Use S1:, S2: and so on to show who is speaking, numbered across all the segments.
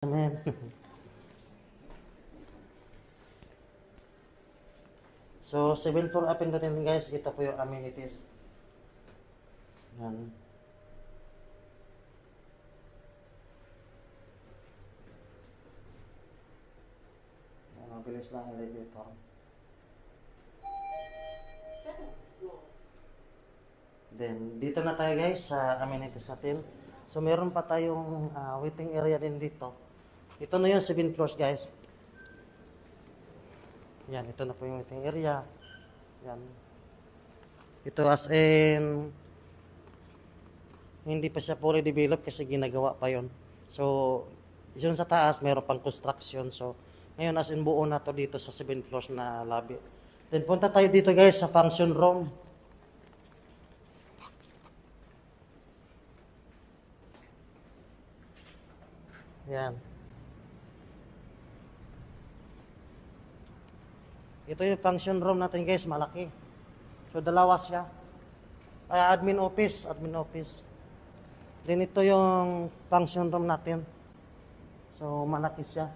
S1: Amen. So, 7th floor up and down guys. Ito po yung amenities. Yan. Yan, mabilis lang elevator. Then, dito na tayo guys sa amenities natin. So, meron pa tayong waiting area din dito. Ito na yung 7 floors guys. Yan, ito na po yung waiting area. Yan. Ito as in, hindi pa siya fully developed kasi ginagawa pa yon. So, yun sa taas, meron pang construction. So, ngayon as in buo na to dito sa 7 floors na lobby. Then, punta tayo dito guys sa function room. Yan. Ito yung function room natin guys, malaki. So, dalawa siya. Admin office, admin office. Then, ito yung function room natin. So, malaki siya.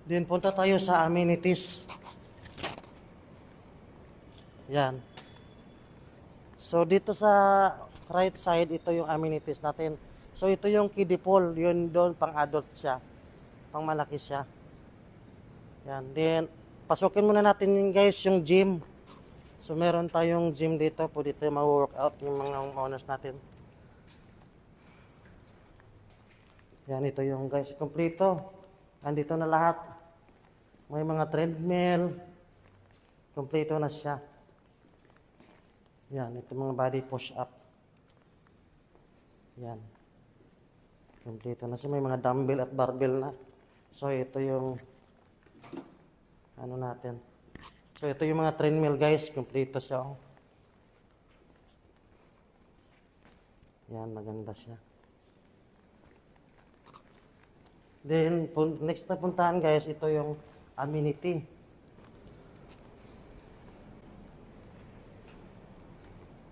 S1: Then, punta tayo sa amenities. Yan. So, dito sa right side, ito yung amenities natin. So, ito yung kiddie pool. Yun doon, pang adult siya. Pang malaki siya. Yan. Then, pasukin muna natin guys yung gym. So, meron tayong gym dito. Pwede tayo ma-workout yung mga owners natin. Yan, ito yung guys, kompleto. Andito na lahat. May mga treadmill. Kompleto na siya. Yan, ito mga body push-up. Yan. Kompleto na siya. May mga dumbbell at barbell na. So, ito yung ano natin. So, ito yung mga treadmill guys. Kompleto siya. Oh. Yan, maganda siya. Then, next na puntahan guys, ito yung amenity.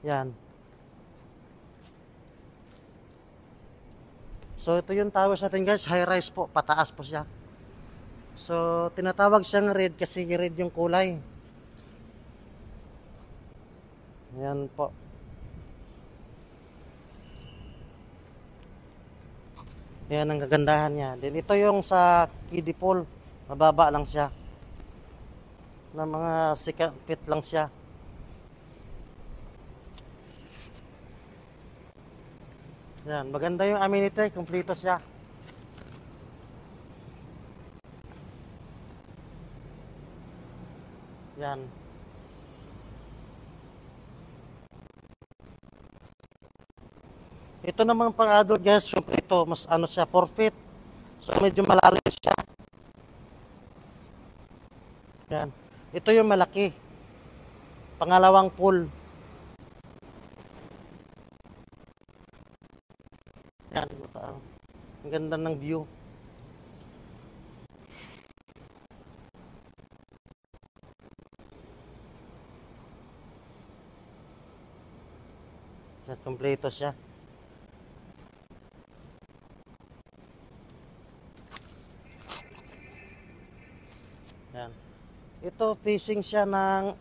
S1: Yan. So, ito yung towers natin guys. High-rise po. Pataas po siya. So, tinatawag siyang red kasi red yung kulay. Yan po. Yan ang kagandahan niya. Then, ito yung sa kiddie pool. Mababa lang siya. Na mga 6 feet lang siya. Yan, maganda yung amenity, kumpleto siya. Yan. Ito naman pang adult guys, kumpleto, mas ano siya, 4 feet. So medyo malalim siya. Yan. Ito yung malaki. Pangalawang pool. Yan, ang ganda ng view. Yan, kompleto siya. Yan. Ito, facing siya ng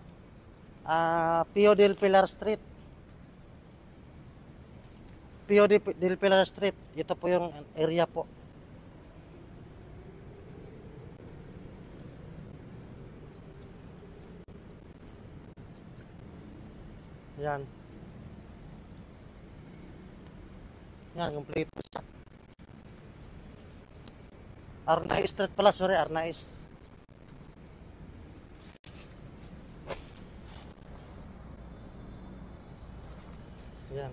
S1: Pio del Pilar Street. Pio del Pilar Street. Ito po yung area po. Yan. Yan, kompleto siya. Arnaiz Street pala, sorry, Arnaiz. Yan.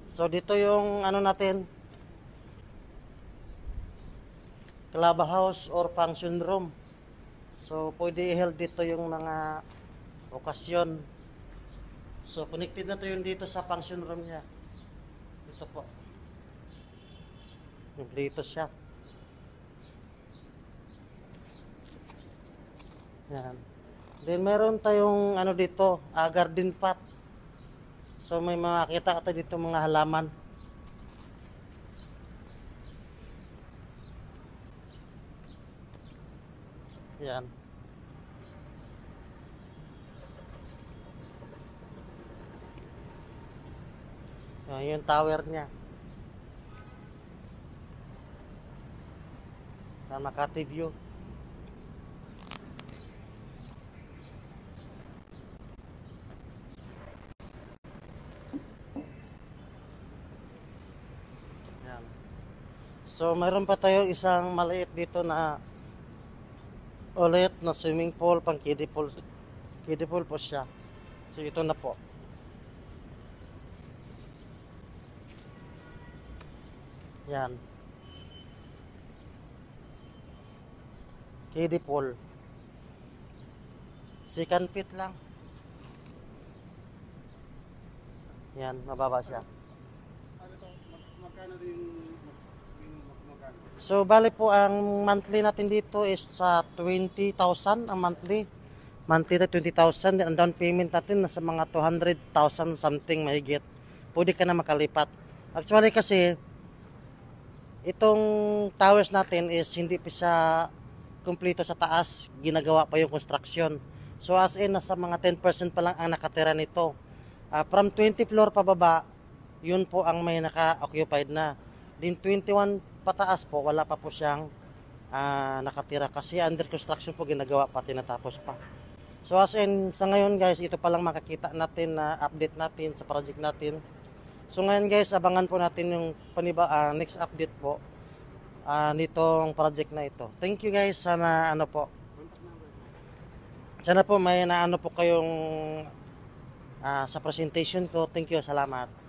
S1: So, dito yung ano natin, clubhouse or function room. So, pwede i-held dito yung mga okasyon. So, connected na to yung dito sa function room niya. Ito po. Kompleto siya. Yan. Then, meron tayong ano dito, garden path. So, may makakita ka dito mga halaman. Yan. Yung tower niya. Na Makati view. Yan. So, mayroon pa tayo isang maliit dito na ulit na swimming pool, pang kiddie pool. Kiddie pool po siya. So, ito na po. Yan. Kiddie pool. Second feet lang. Yan, mababa siya.
S2: Ano to? Magkano din magkano?
S1: So, bali po ang monthly natin dito is sa 20,000 ang monthly. Monthly na 20,000. Ang down payment natin nasa mga 200,000 something mahigit. Pwede ka na makalipat. Actually kasi, itong towers natin is hindi pa siya kumpleto sa taas. Ginagawa pa yung construction. So, as in, nasa mga 10% pa lang ang nakatira nito. From 20 floor pababa, yun po ang may naka-occupied na. Din 21 pataas po, wala pa po siyang nakatira kasi under construction po ginagawa pa, tinatapos pa. So as in, sa ngayon guys, ito pa lang makakita natin na update natin sa project natin. So ngayon guys, abangan po natin yung next update po nitong project na ito. Thank you guys, sana ano po. Sana po may naano po kayong sa presentation ko. Thank you, salamat.